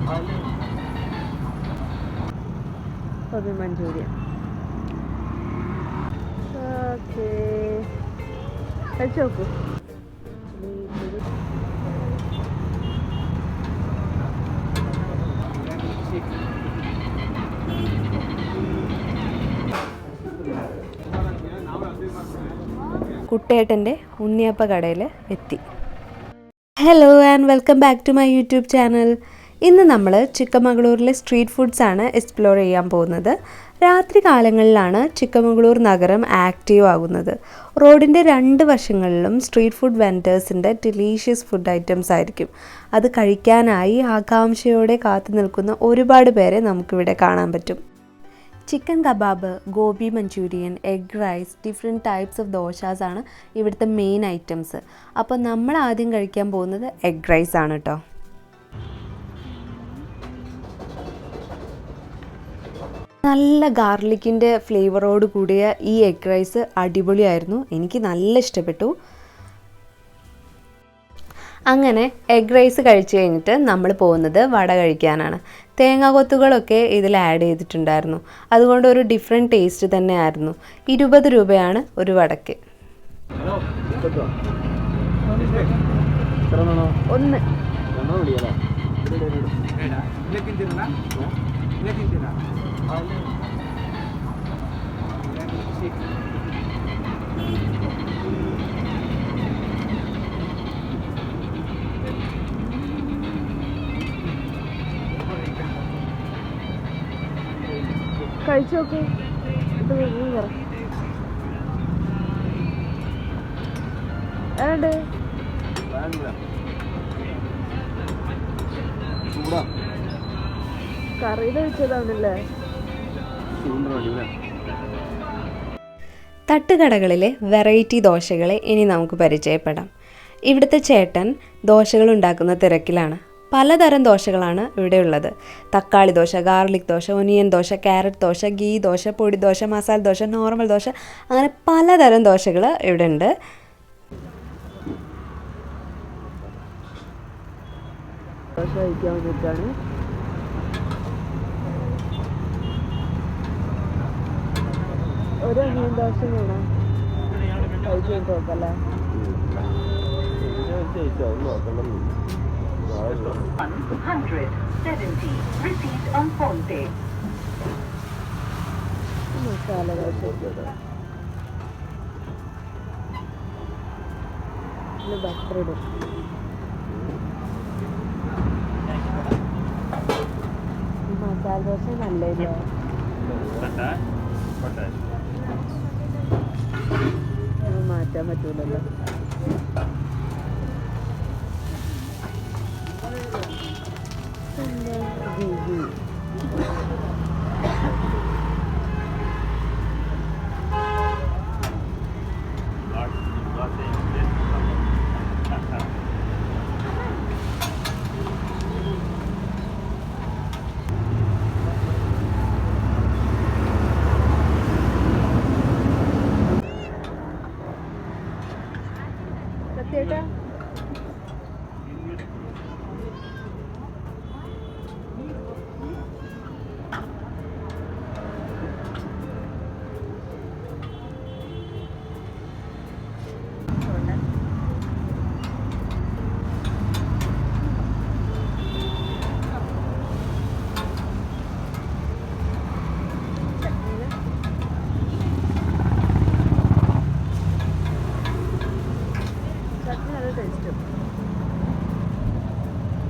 Gobi Manchurian. Okay. Let's go. കുട്ടേട്ടൻ്റെ ഉണ്ണിയപ്പ കടയിൽ എത്തി. Hello and welcome back to my YouTube channel. ഇന്ന് നമ്മൾ ചിക്കമംഗളൂരിലെ സ്ട്രീറ്റ് ഫുഡ്സാണ് എക്സ്പ്ലോർ ചെയ്യാൻ പോകുന്നത്. രാത്രി കാലങ്ങളിലാണ് ചിക്കമംഗളൂർ നഗരം ആക്റ്റീവ് ആകുന്നത്. റോഡിൻ്റെ രണ്ട് വശങ്ങളിലും സ്ട്രീറ്റ് ഫുഡ് വെൻഡേഴ്സിൻ്റെ ഡിലീഷ്യസ് ഫുഡ് ഐറ്റംസ് ആയിരിക്കും. അത് കഴിക്കാനായി ആകാംക്ഷയോടെ കാത്തു നിൽക്കുന്ന ഒരുപാട് പേരെ നമുക്കിവിടെ കാണാൻ പറ്റും. Chicken kebab, gobi manchurian, egg rice, different types of ദോശാസാണ് ഇവിടുത്തെ മെയിൻ ഐറ്റംസ്. അപ്പോൾ നമ്മൾ ആദ്യം കഴിക്കാൻ പോകുന്നത് എഗ് റൈസ് ആണ് കേട്ടോ. നല്ല ഗാർലിക്കിൻ്റെ ഫ്ലേവറോട് കൂടിയ ഈ എഗ് റൈസ് അടിപൊളിയായിരുന്നു. എനിക്ക് നല്ല ഇഷ്ടപ്പെട്ടു. അങ്ങനെ എഗ് റൈസ് കഴിച്ച് കഴിഞ്ഞിട്ട് നമ്മൾ പോകുന്നത് വട കഴിക്കാനാണ്. തേങ്ങാകൊത്തുകളൊക്കെ ഇതിൽ ആഡ് ചെയ്തിട്ടുണ്ടായിരുന്നു. അതുകൊണ്ട് ഒരു ഡിഫറെൻറ്റ് ടേസ്റ്റ് തന്നെയായിരുന്നു. 20 രൂപയാണ് ഒരു വടക്ക്. ഒന്ന് കഴിച്ചു നോക്ക്. ഏണ്ട് കറിയിൽ വെച്ചതാണല്ലേ. തട്ടുകടകളിലെ വെറൈറ്റി ദോശകളെ ഇനി നമുക്ക് പരിചയപ്പെടാം. ഇവിടുത്തെ ചേട്ടൻ ദോശകൾ ഉണ്ടാക്കുന്ന തിരക്കിലാണ്. പലതരം ദോശകളാണ് ഇവിടെ ഉള്ളത്. തക്കാളി dosa, garlic dosa, onion dosa, carrot dosa, ghee dosa, പൊടി ദോശ, മസാല ദോശ, നോർമൽ ദോശ, അങ്ങനെ പലതരം ദോശകൾ ഇവിടെ ഉണ്ട്. ദോശ കഴിക്കാൻ വേണ്ടിയിട്ടാണ്. ഒരു ഒനിയൻ ദോശ വേണം. കഴിച്ചു നോക്കല്ലേ. 170 received on phone pay. Masala dosa butter ഇടും. മസാല ദോശ നല്ലതല്ലേ. മാറ്റാൻ പറ്റൂലല്ലോ. സത്യേട്ടാ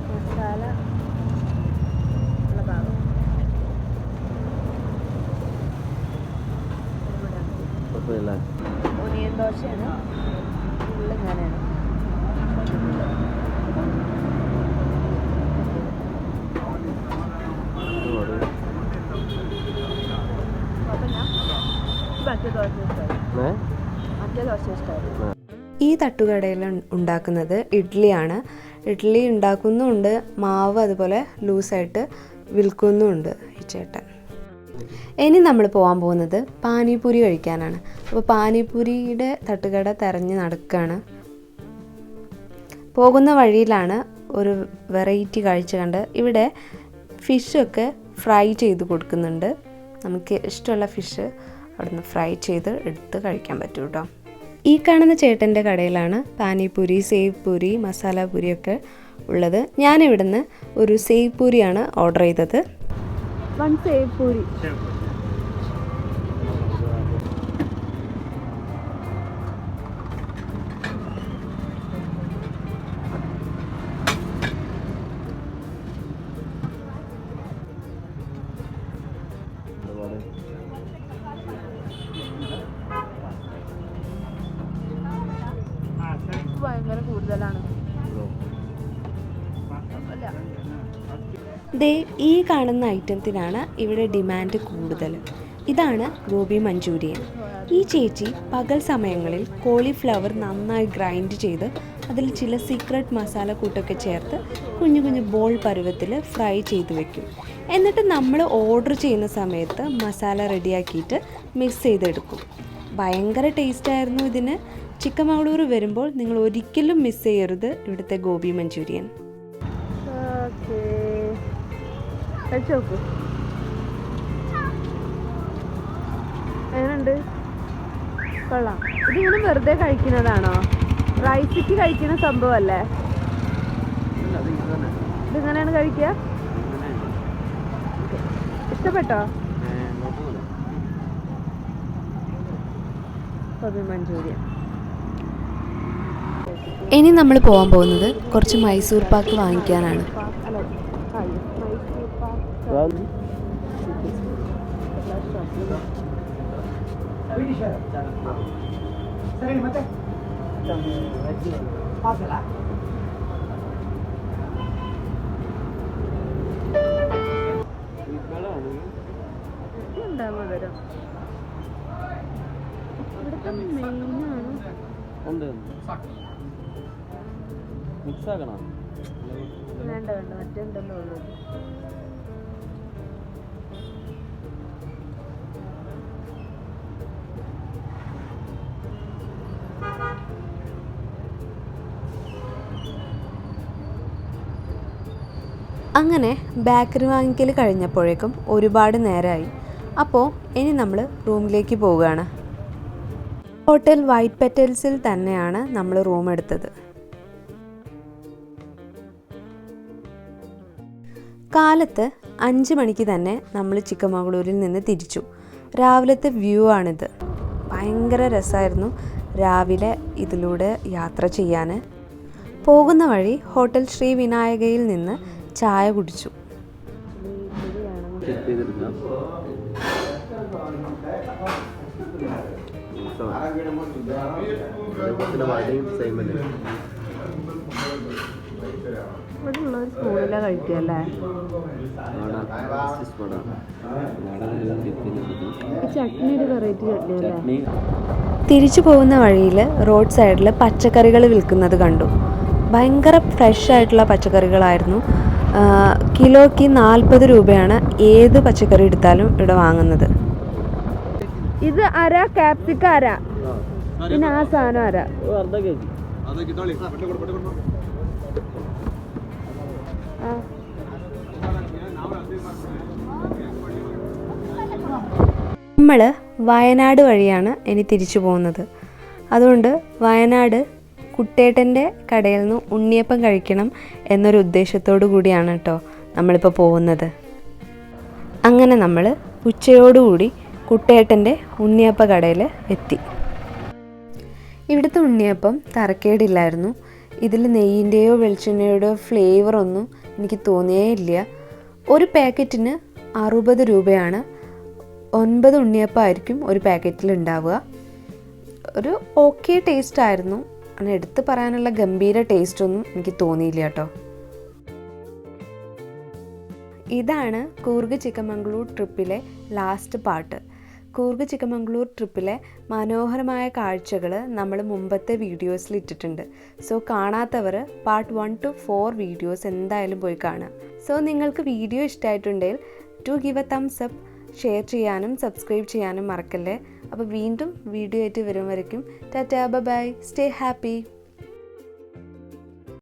മസാല ഉള്ള ഭാഗം ഒനിയൻ ദോശയാണ്. ഫുള്ള് ഇങ്ങനെയാണ്. മറ്റേ ദോശ ഇഷ്ടമായിരുന്നു. ഈ തട്ടുകടയിൽ ഉണ്ടാക്കുന്നത് ഇഡ്ഡലിയാണ്. ഇഡ്ഡലി ഉണ്ടാക്കുന്നുമുണ്ട്, മാവ് അതുപോലെ ലൂസായിട്ട് വിൽക്കുന്നുമുണ്ട് ഈ ചേട്ടൻ. ഇനി നമ്മൾ പോകാൻ പോകുന്നത് പാനിപൂരി കഴിക്കാനാണ്. അപ്പോൾ പാനിപൂരിയുടെ തട്ടുകട തിരഞ്ഞ് നടക്കുകയാണ്. പോകുന്ന വഴിയിലാണ് ഒരു വെറൈറ്റി കാഴ്ച കണ്ട്. ഇവിടെ ഫിഷൊക്കെ ഫ്രൈ ചെയ്ത് കൊടുക്കുന്നുണ്ട്. നമുക്ക് ഇഷ്ടമുള്ള ഫിഷ് അവിടുന്ന് ഫ്രൈ ചെയ്ത് എടുത്ത് കഴിക്കാൻ പറ്റും കേട്ടോ. ഈ കാണുന്ന ചേട്ടൻ്റെ കടയിലാണ് പാനിപൂരി, സേവ് പൂരി, മസാല പൂരിയൊക്കെ ഉള്ളത്. ഞാനിവിടുന്ന് ഒരു സേവ് പൂരിയാണ് ഓർഡർ ചെയ്തത്. 1 സേവ് പൂരി. ഭയങ്കര കൂടുതലാണ്. ദേ ഈ കാണുന്ന ഐറ്റത്തിനാണ് ഇവിടെ ഡിമാൻഡ് കൂടുതൽ. ഇതാണ് ഗോബി മഞ്ചൂരിയൻ. ഈ ചേച്ചി പകൽ സമയങ്ങളിൽ കോളിഫ്ലവർ നന്നായി ഗ്രൈൻഡ് ചെയ്ത് അതിൽ ചില സീക്രട്ട് മസാല കൂട്ടൊക്കെ ചേർത്ത് കുഞ്ഞു കുഞ്ഞു ബോൾ പരുവത്തിൽ ഫ്രൈ ചെയ്ത് വെക്കും. എന്നിട്ട് നമ്മൾ ഓർഡർ ചെയ്യുന്ന സമയത്ത് മസാല റെഡിയാക്കിയിട്ട് മിക്സ് ചെയ്തെടുക്കും. ഭയങ്കര ടേസ്റ്റായിരുന്നു ഇതിന്. ചിക്കമംഗളൂർ വരുമ്പോൾ നിങ്ങൾ ഒരിക്കലും മിസ് ചെയ്യരുത് ഇവിടുത്തെ ഗോബി മഞ്ചൂരിയൻ. എങ്ങനെയുണ്ട്? കൊള്ളാം. ഇതിങ്ങനെ വെറുതെ കഴിക്കുന്നതാണോ? റൈസിക്ക് കഴിക്കുന്ന സംഭവമല്ലേ? ഇതിങ്ങനെയാണ് കഴിക്കുക? ഇഷ്ടപ്പെട്ടോ? ഗോബി മഞ്ചൂരിയൻ. ഇനി നമ്മൾ പോകാൻ പോകുന്നത് കുറച്ച് മൈസൂർ പാക്ക് വാങ്ങിക്കാനാണ്. വേണ്ട മറ്റേ ഉണ്ടല്ലോ ഉള്ളൂ. അങ്ങനെ ബേക്കറി വാങ്ങിക്കൽ കഴിഞ്ഞപ്പോഴേക്കും ഒരുപാട് നേരമായി. അപ്പോൾ ഇനി നമ്മൾ റൂമിലേക്ക് പോവുകയാണ്. ഹോട്ടൽ വൈറ്റ് പെറ്റൽസിൽ തന്നെയാണ് നമ്മൾ റൂം എടുത്തത്. കാലത്ത് 5 മണിക്ക് തന്നെ നമ്മൾ ചിക്കമംഗളൂരിൽ നിന്ന് തിരിച്ചു. രാവിലത്തെ വ്യൂ ആണിത്. ഭയങ്കര രസമായിരുന്നു രാവിലെ ഇതിലൂടെ യാത്ര ചെയ്യാൻ. പോകുന്ന വഴി ഹോട്ടൽ ശ്രീ വിനായകയിൽ നിന്ന് ചായ കുടിച്ചു. ഇവിടെയുള്ളൊരു സ്പൂണിലാണ് കഴിക്കുകയല്ലേ? ചട്നി ഒരു വെറൈറ്റി ചട്നി. തിരിച്ചു പോകുന്ന വഴിയിൽ റോഡ് സൈഡിൽ പച്ചക്കറികൾ വിൽക്കുന്നത് കണ്ടു. ഭയങ്കര ഫ്രഷ് ആയിട്ടുള്ള പച്ചക്കറികളായിരുന്നു. കിലോയ്ക്ക് 40 രൂപയാണ് ഏത് പച്ചക്കറി എടുത്താലും ഇവിടെ വാങ്ങുന്നത്. ഇത് അര ക്യാപ്സിക്ക അര, പിന്നെ ആ സാധനം അര. നമ്മൾ വയനാട് വഴിയാണ് ഇനി തിരിച്ചു പോകുന്നത്. അതുകൊണ്ട് വയനാട് കുട്ടേട്ടൻ്റെ കടയിൽ നിന്ന് ഉണ്ണിയപ്പം കഴിക്കണം എന്നൊരു ഉദ്ദേശത്തോടു കൂടിയാണ് കേട്ടോ നമ്മളിപ്പോൾ പോകുന്നത്. അങ്ങനെ നമ്മൾ ഉച്ചയോടുകൂടി കുട്ടേട്ടൻ്റെ ഉണ്ണിയപ്പ കടയിൽ എത്തി. ഇവിടുത്തെ ഉണ്ണിയപ്പം തരക്കേടില്ലായിരുന്നു. ഇതിൽ നെയ്യിൻ്റെയോ വെളിച്ചെണ്ണയുടെയോ ഫ്ലേവറൊന്നും എനിക്ക് തോന്നിയേ ഇല്ല. ഒരു പാക്കറ്റിന് 60 രൂപയാണ്. 9 ഉണ്ണിയപ്പമായിരിക്കും ഒരു പാക്കറ്റിൽ ഉണ്ടാവുക. ഒരു ഓക്കെ ടേസ്റ്റ് ആയിരുന്നു. അങ്ങനെ എടുത്ത് പറയാനുള്ള ഗംഭീര ടേസ്റ്റൊന്നും എനിക്ക് തോന്നിയില്ല കേട്ടോ. ഇതാണ് കൂർഗ് ചിക്കമംഗളൂർ ട്രിപ്പിലെ ലാസ്റ്റ് പാർട്ട്. കൂർഗ് ചിക്കമംഗളൂർ ട്രിപ്പിലെ മനോഹരമായ കാഴ്ചകൾ നമ്മൾ മുമ്പത്തെ വീഡിയോസിൽ ഇട്ടിട്ടുണ്ട്. സോ കാണാത്തവർ പാർട്ട് 1 to 4 വീഡിയോസ് എന്തായാലും പോയി കാണാം. സോ നിങ്ങൾക്ക് വീഡിയോ ഇഷ്ടമായിട്ടുണ്ടെങ്കിൽ to give a thumbs up, share ചെയ്യാനും സബ്സ്ക്രൈബ് ചെയ്യാനും മറക്കല്ലേ. അപ്പോൾ വീണ്ടും വീഡിയോ ആയിട്ട് വരും വരയ്ക്കും ടാറ്റാ ബൈ, സ്റ്റേ ഹാപ്പി.